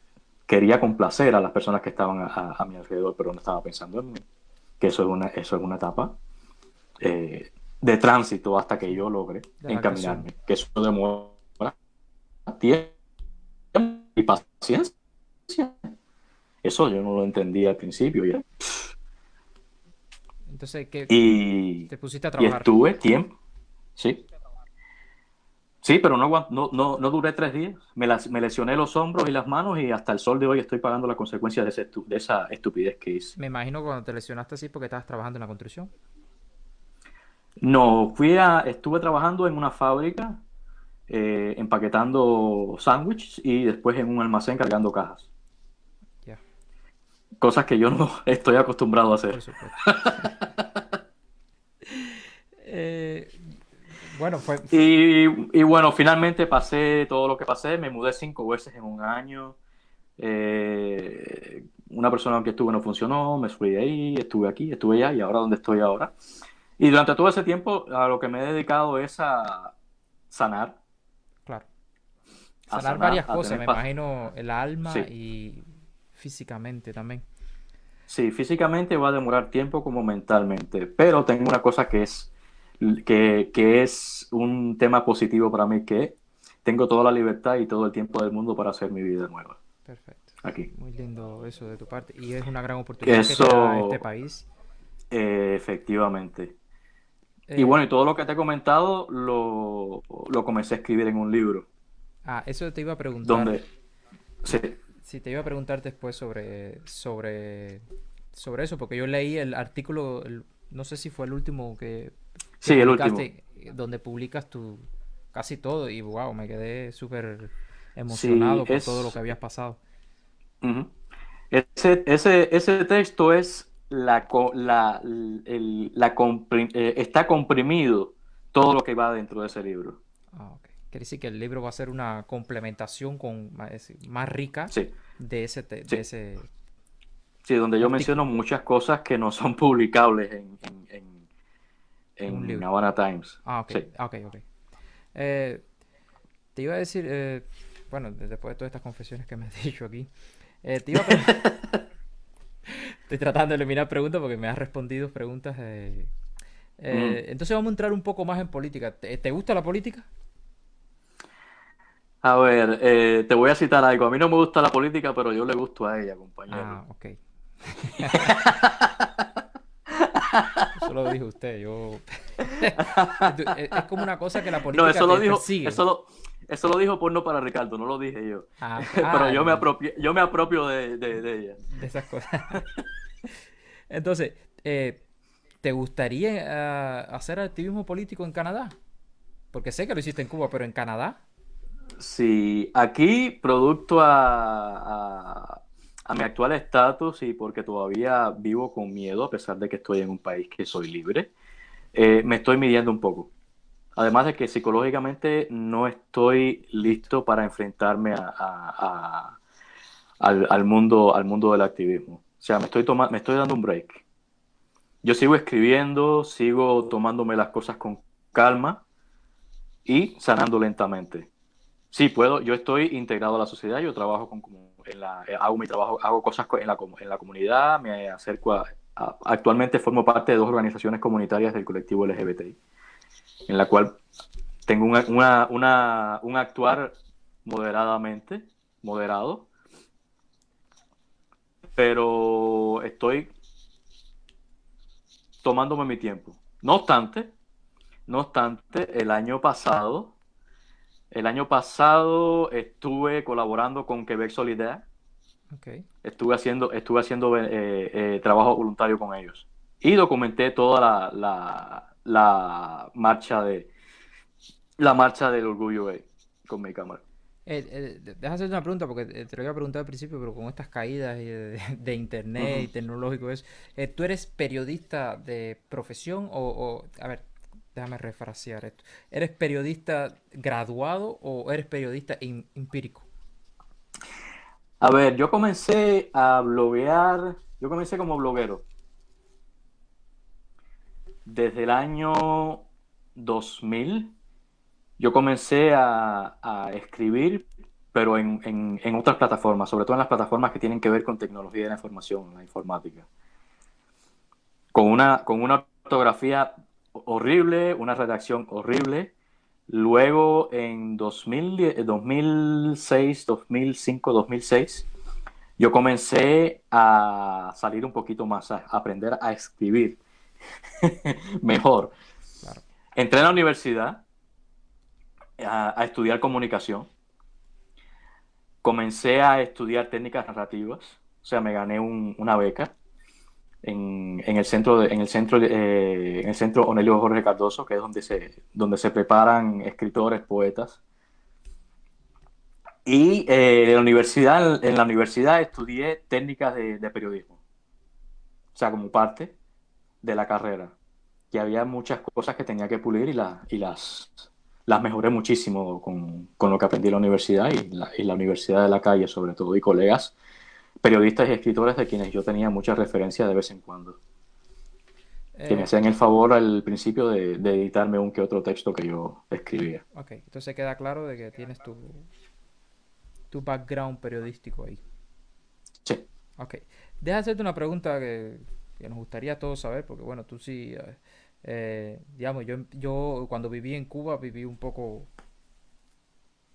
quería complacer a las personas que estaban a mi alrededor, pero no estaba pensando en mí, que eso es una etapa de tránsito hasta que Sí. yo logre De adaptación. encaminarme, que eso demora tiempo y paciencia. Eso yo no lo entendía al principio. Entonces, ¿qué Y, te pusiste a y trabajar? estuve tiempo, ¿sí? Sí, pero no duré 3 días. Me lesioné los hombros y las manos y hasta el sol de hoy estoy pagando la consecuencia de esa estupidez que hice. Me imagino cuando te lesionaste así porque estabas trabajando en la construcción. No, estuve trabajando en una fábrica empaquetando sándwiches y después en un almacén cargando cajas. Ya, Cosas que yo no estoy acostumbrado a por hacer. supuesto. Eh, bueno, Y bueno, finalmente pasé todo lo que pasé. Me mudé 5 veces en un año. Una persona que estuve no funcionó. Me fui de ahí, estuve aquí, estuve allá y ahora donde estoy ahora. Y durante todo ese tiempo a lo que me he dedicado es a sanar, claro. a Sanar sanar, varias a cosas, tener me paz. imagino el alma Sí, y físicamente también. sí, físicamente va a demorar tiempo como mentalmente, pero tengo una cosa que es un tema positivo para mí, que tengo toda la libertad y todo el tiempo del mundo para hacer mi vida nueva Perfecto. aquí. Muy lindo eso de tu parte. Y es una gran oportunidad que te da este Eso, país. efectivamente. Y Eh, bueno, y todo lo que te he comentado lo comencé a escribir en un libro, eso te iba a preguntar. donde, sí, Sí, te iba a preguntar después sobre eso, porque yo leí el artículo, no sé si fue el último que sí, el último. publicaste, donde publicas tu casi todo, y wow, me quedé súper Sí, emocionado por todo lo que habías pasado. ujú. Ese texto es está comprimido todo lo que va dentro de ese libro. Ah, ok. Quiere decir que el libro va a ser una complementación más rica Sí, de sí, ese sí, donde yo menciono artículo muchas cosas que no son publicables en un en libro. Havana Times. Ah, ok, Sí. ok, ok. Eh, te iba a decir, bueno, después de todas estas confesiones que me has dicho aquí, te iba a preguntar. Estoy tratando de eliminar preguntas porque me has respondido preguntas. Mm. Entonces vamos a entrar un poco más en política. ¿Te gusta la política? A ver, te voy a citar algo. A mí no me gusta la política, pero yo le gusto a ella, compañero. Ah, ok. Eso lo dijo usted. Yo. Es como una cosa que la No, política te persigue. eso lo dijo Porno para Ricardo, no lo dije yo. Ah, ok. Pero yo me apropio de ella. De esas cosas. Entonces, ¿te gustaría hacer activismo político en Canadá? Porque sé que lo hiciste en Cuba, pero en Canadá. Sí, aquí, producto a mi actual estatus y porque todavía vivo con miedo, a pesar de que estoy en un país que soy libre, me estoy midiendo un poco. Además de que psicológicamente no estoy Listo. listo para enfrentarme al mundo del activismo. O sea, me estoy dando un break. Yo sigo escribiendo, sigo tomándome las cosas con calma y sanando lentamente. Sí, puedo, yo estoy integrado a la sociedad, yo trabajo hago mi trabajo, hago cosas en la comunidad, me acerco actualmente formo parte de 2 organizaciones comunitarias del colectivo LGBTI, en la cual tengo un actuar moderado, pero estoy tomándome mi tiempo. No obstante, el año pasado estuve colaborando con Quebec Solidaire. Ok. Estuve haciendo trabajo voluntario con ellos. Y documenté toda la marcha del orgullo gay con mi cámara. Deja hacerte una pregunta, porque te lo iba a preguntar al principio, pero con estas caídas de internet y Ujú. tecnológico es, ¿tú eres periodista de profesión a ver, déjame refrasear esto. ¿Eres periodista graduado o eres periodista empírico? A ver, yo comencé a bloguear, yo comencé como bloguero desde el año 2000. Yo comencé a escribir, pero en otras plataformas, sobre todo en las plataformas que tienen que ver con tecnología de la información, la informática. Con una ortografía horrible, una redacción horrible. Luego en 2010, 2006, 2005, 2006, yo comencé a salir un poquito más, a aprender a escribir mejor. Claro. Entré en la universidad a estudiar comunicación. Comencé a estudiar técnicas narrativas, o sea, me gané una beca en el centro Onelio Jorge Cardoso, que es donde se preparan escritores, poetas. Y en la universidad estudié técnicas de periodismo, o sea, como parte de la carrera. Y había muchas cosas que tenía que pulir las mejoré muchísimo con lo que aprendí en la universidad y la universidad de la calle sobre todo, y colegas periodistas y escritores de quienes yo tenía mucha referencia de vez en cuando, que me Eh, hacían el favor al principio de editarme un que otro texto que yo escribía. ok, entonces queda claro de que tienes tu background periodístico ahí. Sí. Ok, deja hacerte una pregunta que nos gustaría a todos saber, porque bueno, tú sí, digamos, yo cuando viví en Cuba viví un poco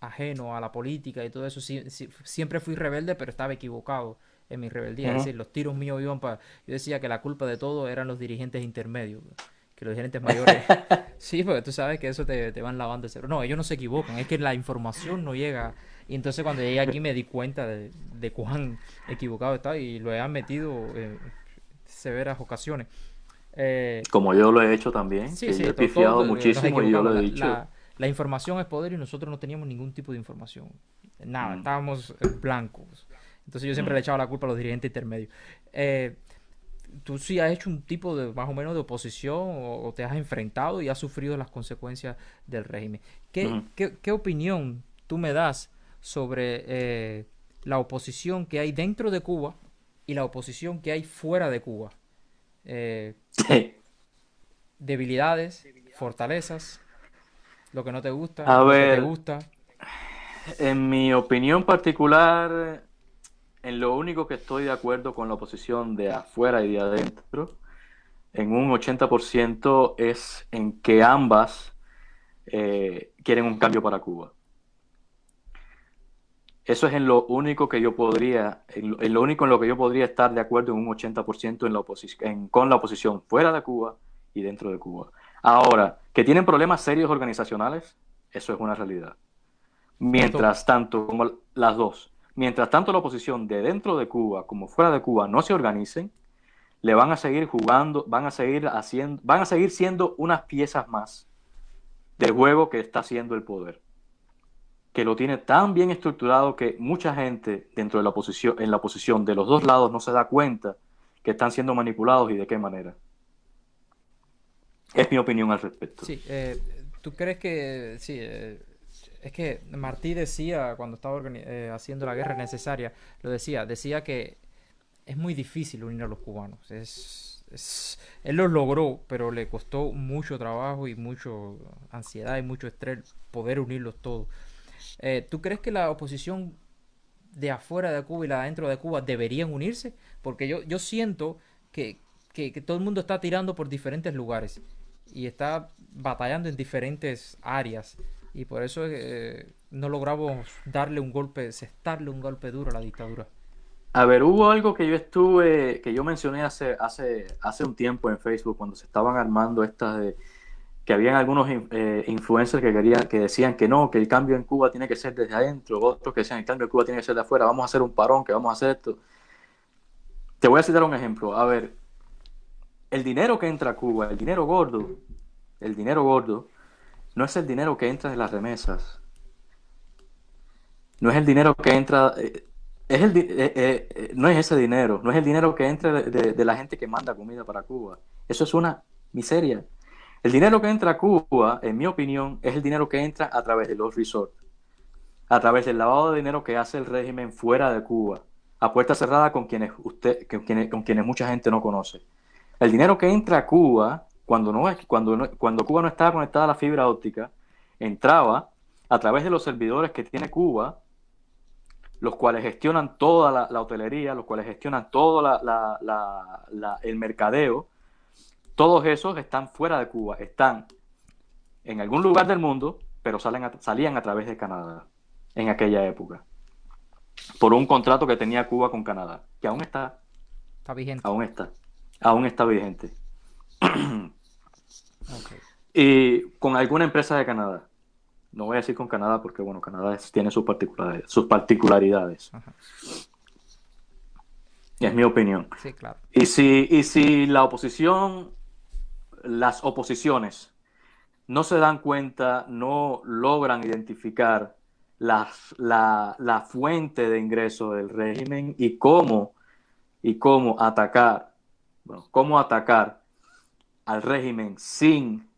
ajeno a la política y todo eso. Siempre fui rebelde, pero estaba equivocado en mi rebeldía. Es Ujú. decir, los tiros míos iban para... Yo decía que la culpa de todo eran los dirigentes intermedios, que los dirigentes mayores... Sí, porque tú sabes que eso te van lavando el cerebro. No, ellos no se equivocan, es que la información no llega. Y entonces cuando llegué aquí me di cuenta de cuán equivocado estaba y lo he admitido en severas ocasiones. Eh, Como yo lo he hecho también, Sí, que yo sí, he pifiado todos nos muchísimo y yo equivocamos. lo he dicho. La información es poder y nosotros no teníamos ningún tipo de información. Nada, Mm, estábamos blancos. Entonces yo siempre mm. le echaba la culpa a los dirigentes intermedios. Eh, ¿Tú sí has hecho un tipo de más o menos de oposición o te has enfrentado y has sufrido las consecuencias del régimen? Ujú. ¿Qué opinión tú me das sobre la oposición que hay dentro de Cuba y la oposición que hay fuera de Cuba? Eh, Debilidades, fortalezas, lo que no te gusta, A lo que te ver, gusta. en mi opinión particular, en lo único que estoy de acuerdo con la oposición de afuera y de adentro, en un 80% es en que ambas quieren un cambio para Cuba. Eso es en lo único que yo podría, en lo único en lo que yo podría estar de acuerdo en un 80% en la con la oposición fuera de Cuba y dentro de Cuba. Ahora, que tienen problemas serios organizacionales, eso es una realidad. Las dos. Mientras tanto, como las dos, mientras tanto la oposición de dentro de Cuba como fuera de Cuba no se organicen, le van a seguir jugando, van a seguir siendo unas piezas más del juego que está haciendo el poder, que lo tiene tan bien estructurado que mucha gente dentro de la oposición, en la oposición de los dos lados no se da cuenta que están siendo manipulados y de qué manera. Es mi opinión al respecto. Sí, ¿tú crees que sí? Es que Martí decía cuando estaba haciendo la guerra necesaria, decía que es muy difícil unir a los cubanos. Él lo logró, pero le costó mucho trabajo y mucho ansiedad y mucho estrés poder unirlos todos. ¿Tú crees que la oposición de afuera de Cuba y la de dentro de Cuba deberían unirse? Porque yo siento que, que todo el mundo está tirando por diferentes lugares y está batallando en diferentes áreas. Y por eso no logramos darle un golpe, cestarle un golpe duro a la dictadura. A ver, hubo algo que yo mencioné hace un tiempo en Facebook cuando se estaban armando estas que habían algunos influencers que decían que no, que el cambio en Cuba tiene que ser desde adentro, otros que decían que el cambio en Cuba tiene que ser de afuera, vamos a hacer un parón, que vamos a hacer esto. Te voy a citar un ejemplo. A ver, el dinero que entra a Cuba, el dinero gordo, no es el dinero que entra de las remesas, no es el dinero que entra, no es ese dinero, no es el dinero que entra de la gente que manda comida para Cuba. Eso es una miseria. El dinero que entra a Cuba, en mi opinión, es el dinero que entra a través de los resorts, a través del lavado de dinero que hace el régimen fuera de Cuba, a puerta cerrada con quienes mucha gente no conoce. El dinero que entra a Cuba, cuando Cuba no estaba conectada a la fibra óptica, entraba a través de los servidores que tiene Cuba, los cuales gestionan toda la hotelería, los cuales gestionan todo el mercadeo. Todos esos están fuera de Cuba, están en algún lugar del mundo, pero salían a través de Canadá en aquella época, por un contrato que tenía Cuba con Canadá, que Está vigente. aún está, aún está vigente. Ok. Y con alguna empresa de Canadá. No voy a decir con Canadá porque, bueno, Canadá tiene sus particularidades. Ajá. Es mi opinión. Sí, claro. Y si las oposiciones no se dan cuenta, no logran identificar la fuente de ingreso del régimen y cómo atacar, bueno, cómo atacar al régimen sin,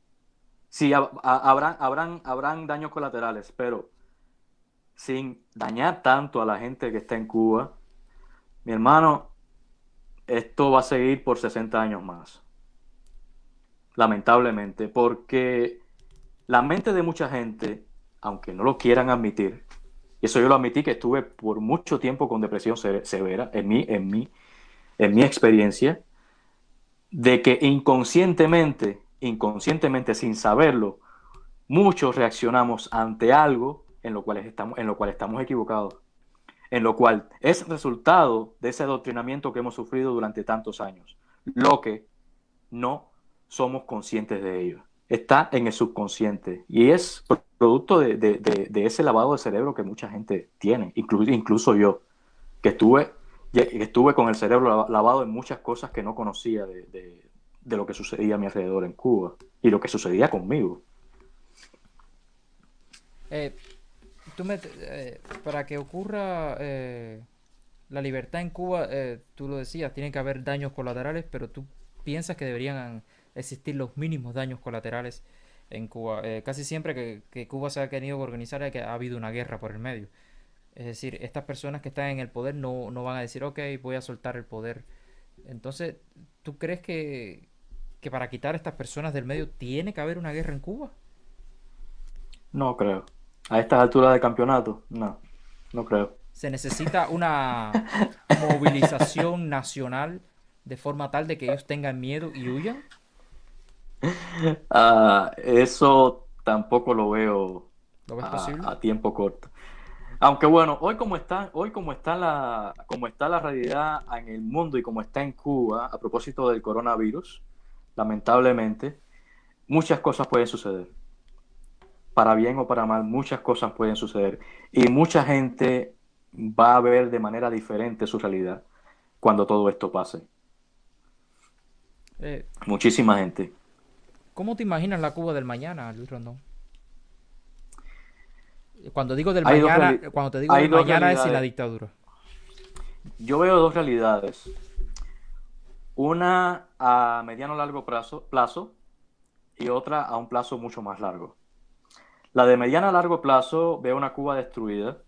sí, habrán daños colaterales, pero sin dañar tanto a la gente que está en Cuba, mi hermano, esto va a seguir por 60 años más, lamentablemente, porque la mente de mucha gente, aunque no lo quieran admitir, y eso yo lo admití que estuve por mucho tiempo con depresión severa, en mi experiencia, de que inconscientemente, sin saberlo, muchos reaccionamos ante algo en lo cual estamos equivocados, en lo cual es resultado de ese adoctrinamiento que hemos sufrido durante tantos años, lo que no somos conscientes de ello. Está en el subconsciente y es producto de ese lavado de cerebro que mucha gente tiene, incluso yo, que estuve con el cerebro lavado en muchas cosas que no conocía de lo que sucedía a mi alrededor en Cuba y lo que sucedía conmigo. Eh, para que ocurra la libertad en Cuba, tú lo decías, tiene que haber daños colaterales, pero tú piensas que deberían existir los mínimos daños colaterales en Cuba. Casi siempre que Cuba se ha querido organizar es que ha habido una guerra por el medio. Es decir, estas personas que están en el poder no van a decir, ok, voy a soltar el poder. Entonces, ¿tú crees que para quitar a estas personas del medio tiene que haber una guerra en Cuba? No creo. A estas alturas de campeonato, no, no creo. Se necesita una movilización nacional de forma tal de que ellos tengan miedo y huyan. Eso tampoco lo veo ¿Lo ves posible? a tiempo corto. Aunque bueno, hoy como está la realidad en el mundo y como está en Cuba, a propósito del coronavirus, lamentablemente, muchas cosas pueden suceder. Para bien o para mal, muchas cosas pueden suceder. Y mucha gente va a ver de manera diferente su realidad cuando todo esto pase. Eh, Muchísima gente. ¿Cómo te imaginas la Cuba del mañana, Luis Rondón? Cuando digo del Hay dos, mañana, reali- cuando te digo hay del dos mañana es sin la realidades. dictadura. Yo veo dos realidades. Una a mediano largo plazo y otra a un plazo mucho más largo. La de mediano a largo plazo veo una Cuba destruida,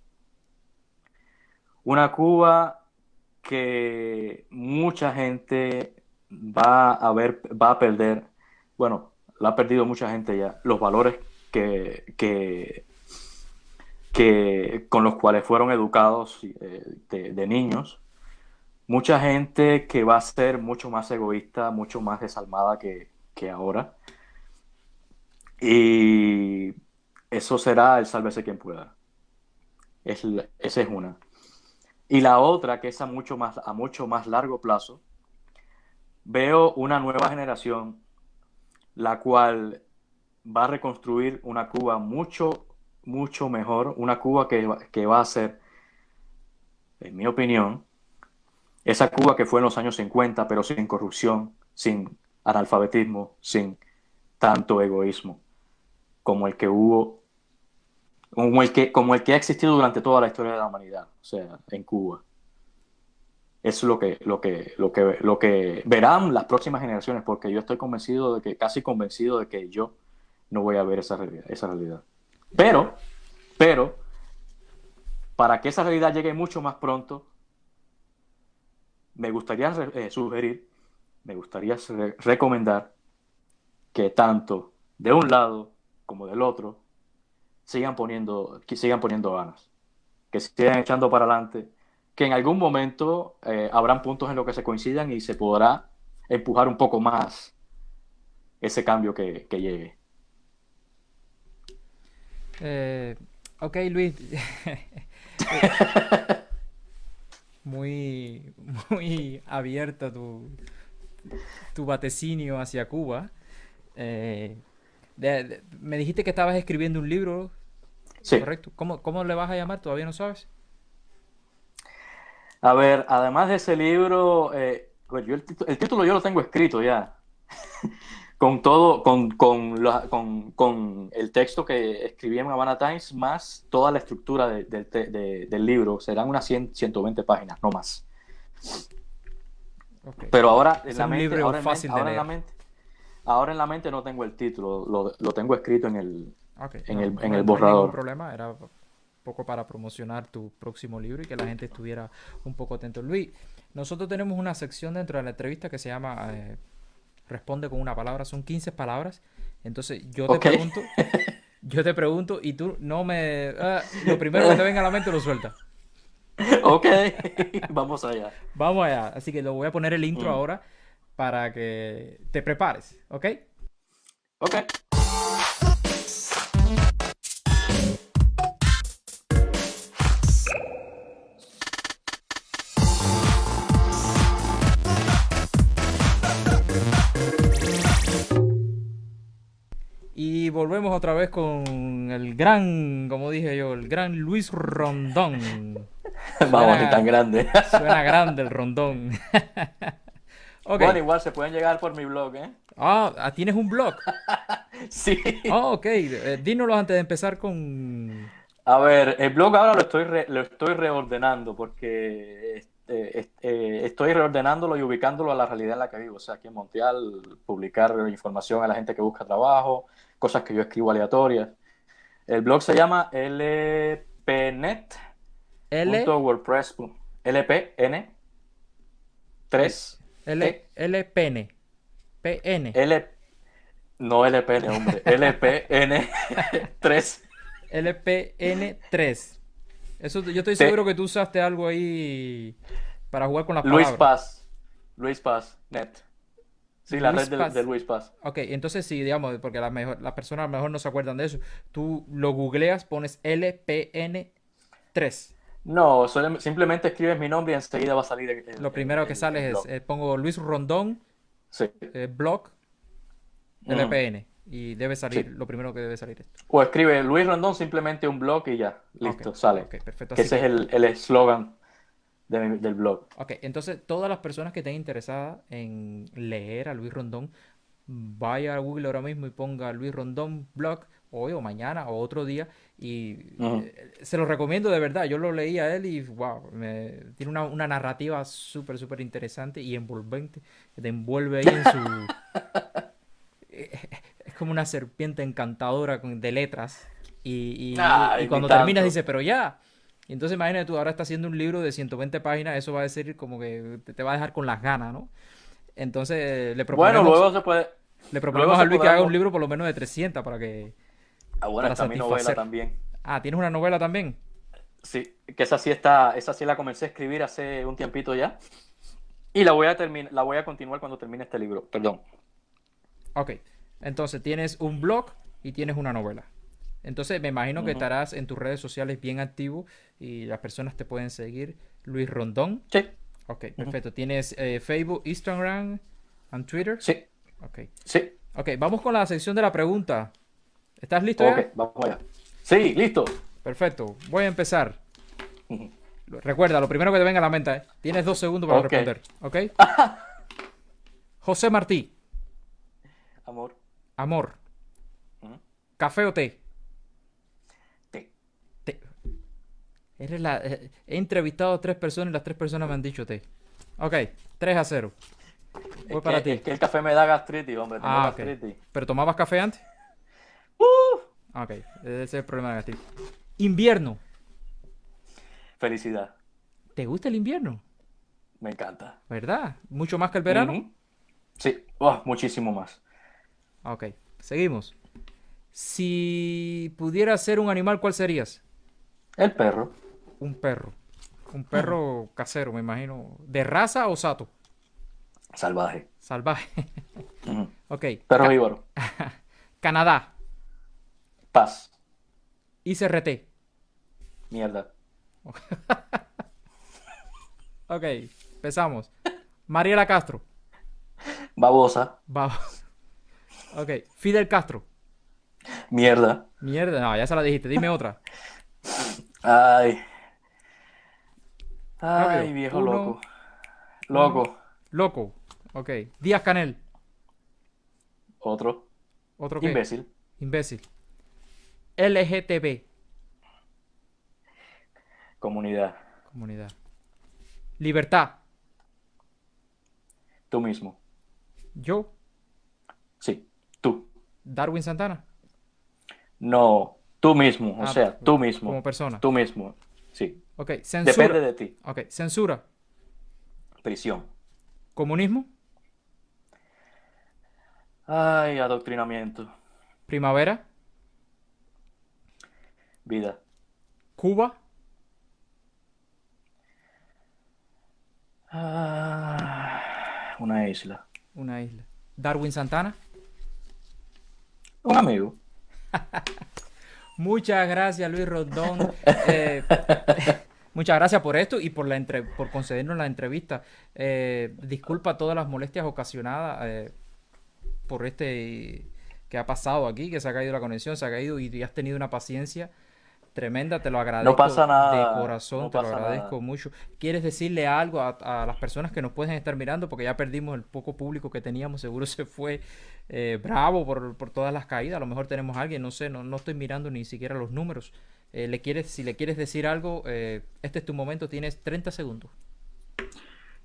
una Cuba que mucha gente va a perder, bueno, la ha perdido mucha gente ya, los valores que, que, con los cuales fueron educados de niños. Mucha gente que va a ser mucho más egoísta, mucho más desalmada que ahora. Y eso será el sálvese quien pueda. Esa es una. Y la otra, que es a mucho más largo plazo, veo una nueva generación, la cual va a reconstruir una Cuba mucho, mucho mejor, una Cuba que va a ser, en mi opinión, esa Cuba que fue en los años 50, pero sin corrupción, sin analfabetismo, sin tanto egoísmo como el que hubo, como el que ha existido durante toda la historia de la humanidad, o sea, en Cuba. Es lo que verán las próximas generaciones, porque yo estoy casi convencido de que yo no voy a ver esa realidad. Pero, pero, para que esa realidad llegue mucho más pronto, me gustaría recomendar que tanto de un lado como del otro que sigan poniendo ganas, que sigan echando para adelante, que en algún momento habrán puntos en los que se coincidan y se podrá empujar un poco más ese cambio que llegue. Eh, ok, Luis. Muy, muy abierta tu vaticinio hacia Cuba. Me dijiste que estabas escribiendo un libro. Sí. ¿correcto? ¿Cómo le vas a llamar? ¿Todavía no sabes? A ver, además de ese libro, pues el título yo lo tengo escrito ya, con todo, con el texto que escribí en Havana Times, más toda la estructura del libro. Serán unas 120 páginas, no más. Ok. Pero ahora Ese en es la un mente, libro fácil de leer. ahora en la mente no tengo el título, lo tengo escrito Ok, en no, en el no hay ningún borrador. problema. Era un poco para promocionar tu próximo libro y que la gente estuviera un poco atento. Luis, nosotros tenemos una sección dentro de la entrevista que se llama Responde con una palabra. Son 15 palabras. Entonces Ok, yo te pregunto y tú no me... lo primero que te venga a la mente lo sueltas. ok, vamos allá. Vamos allá. Así que lo voy a poner el intro Mm, ahora para que te prepares, ¿ok? ok. Y volvemos otra vez con el gran, como dije yo, el gran Luis Rondón. Vamos, ni tan Suena, grande. suena grande el Rondón. Ok. Bueno, igual se pueden llegar por mi blog, ¿eh? ¿Tienes un blog? Sí. Ok. Dínoslo antes de empezar con... A ver, el blog ahora lo estoy reordenando porque estoy reordenándolo y ubicándolo a la realidad en la que vivo. O sea, aquí en Montreal, publicar información a la gente que busca trabajo, cosas que yo escribo aleatorias. El blog se llama L, lpnet.wordpress. lpn L, 3 LPN. PN. L, no LPN, hombre, LPN 3 LPN3. Eso, yo estoy seguro T, que tú usaste algo ahí para jugar con las Luis palabras. Paz, Luis Paz, net. Sí, la red Luis de Paz. Luis Paz. Ok, entonces sí, digamos, porque las personas a lo mejor no se acuerdan de eso. Tú lo googleas, pones LPN3. No, simplemente escribes mi nombre y enseguida va a salir Lo primero que el sale es, blog. pongo Luis Rondón, Sí. blog, Ujú, LPN. Y debe salir, sí. lo primero que debe salir esto. O escribe Luis Rondón, simplemente un blog y ya, Ok, listo, sale. ok, perfecto. Que Así ese es que, el eslogan del blog. ok, entonces todas las personas que estén interesadas en leer a Luis Rondón, vaya a Google ahora mismo y ponga Luis Rondón blog hoy o mañana o otro día y Ujú. se lo recomiendo de verdad. Yo lo leí a él y wow, tiene una narrativa súper, súper interesante y envolvente que te envuelve ahí en su... Es como una serpiente encantadora de letras y Ay, ni cuando terminas tanto. dices, pero ya. Y entonces imagínate tú, ahora está haciendo un libro de 120 páginas, eso va a ser como que te va a dejar con las ganas, ¿no? Entonces Bueno, le luego proponemos a se Luis que podrán. haga un libro por lo menos de 300 Ah, bueno, para está mi novela satisfacer. también. ¿Tienes una novela también? Sí, que esa sí la comencé a escribir hace un tiempito ya. Y la voy a continuar cuando termine este libro, perdón. Ok. Entonces tienes un blog y tienes una novela. Entonces me imagino que Ujú. estarás en tus redes sociales bien activo y las personas te pueden seguir. Luis Rondón. Sí. Ok, Ujú. perfecto. ¿Tienes Facebook, Instagram y Twitter? Sí, Ok. sí. Ok, vamos con la sección de la pregunta. ¿Estás listo Ok, ya? vamos allá. Sí, listo. Perfecto. Voy a empezar. Ujú. Recuerda, lo primero que te venga a la mente, ¿eh? Tienes 2 segundos para Ok. responder. ¿Ok? José Martí. Amor. Amor. Ujú. ¿Café o té? Té. Té. He entrevistado a 3 personas y las 3 personas me han dicho té. Ok, 3-0. Voy para Es ti. que el café me da gastritis, hombre, tengo Ok. gastritis. ¿Pero tomabas café antes? ¡Uh! Ok, ese es el problema de gastritis. Invierno. Felicidad, ¿Te gusta el invierno? me encanta. ¿Verdad? ¿Mucho más que el verano? Ujú. Sí, oh, muchísimo más. Ok, seguimos. Si pudieras ser un animal, ¿cuál serías? El perro, Un perro. Un perro casero, me imagino. ¿De raza o sato? salvaje. Salvaje. Ujú. Ok. Perro víboro. Canadá. Paz. ICRT. Mierda. Ok, empezamos. Mariela Castro. Babosa. Va. Ok. Fidel Castro. Mierda. Mierda, no, ya se la dijiste. Dime otra. Ay, Rápido. ay, viejo Uno, loco. uno. Loco. Loco. Ok. Díaz Canel. Otro. ¿Otro qué? Imbécil. Imbécil. LGTB. Comunidad. Comunidad. Libertad. Tú mismo. Yo. Sí, tú. Darwin Santana. No, tú mismo. O Ah, sea, tú como mismo. persona. Tú mismo. Sí. Ok. Censura. Depende de ti. Ok. Censura. Prisión. Comunismo. Ay, adoctrinamiento. Primavera. Vida. Cuba. Una isla. Una isla. Darwin Santana. Un amigo. Muchas gracias, Luis Rondón. Eh, muchas gracias por esto y por concedernos la entrevista. Disculpa todas las molestias ocasionadas por que ha pasado aquí, que se ha caído la conexión, se ha caído y has tenido una paciencia tremenda. Te lo No agradezco pasa de nada. corazón, No te lo pasa agradezco nada. mucho. ¿Quieres decirle algo a las personas que nos pueden estar mirando? Porque ya perdimos el poco público que teníamos, seguro se fue bravo por todas las caídas. A lo mejor tenemos a alguien, no sé, no estoy mirando ni siquiera los números. Si le quieres decir algo, este es tu momento, tienes 30 segundos.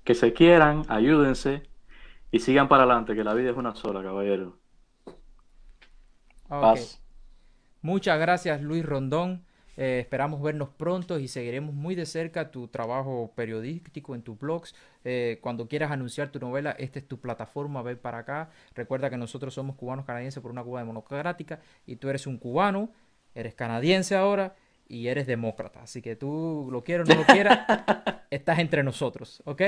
Que se quieran, ayúdense y sigan para adelante, que la vida es una sola, caballero. Ok. Paz. Muchas gracias, Luis Rondón. Esperamos vernos pronto y seguiremos muy de cerca tu trabajo periodístico en tus blogs. Cuando quieras anunciar tu novela, esta es tu plataforma, ven para acá. Recuerda que nosotros somos cubanos canadienses por una Cuba democrática y tú eres un cubano, eres canadiense ahora y eres demócrata. Así que tú lo quieras o no lo quieras, estás entre nosotros, ¿ok?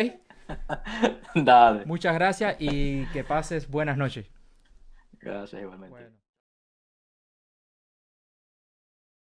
Dale. Muchas gracias y que pases buenas noches. Gracias igualmente. Bueno.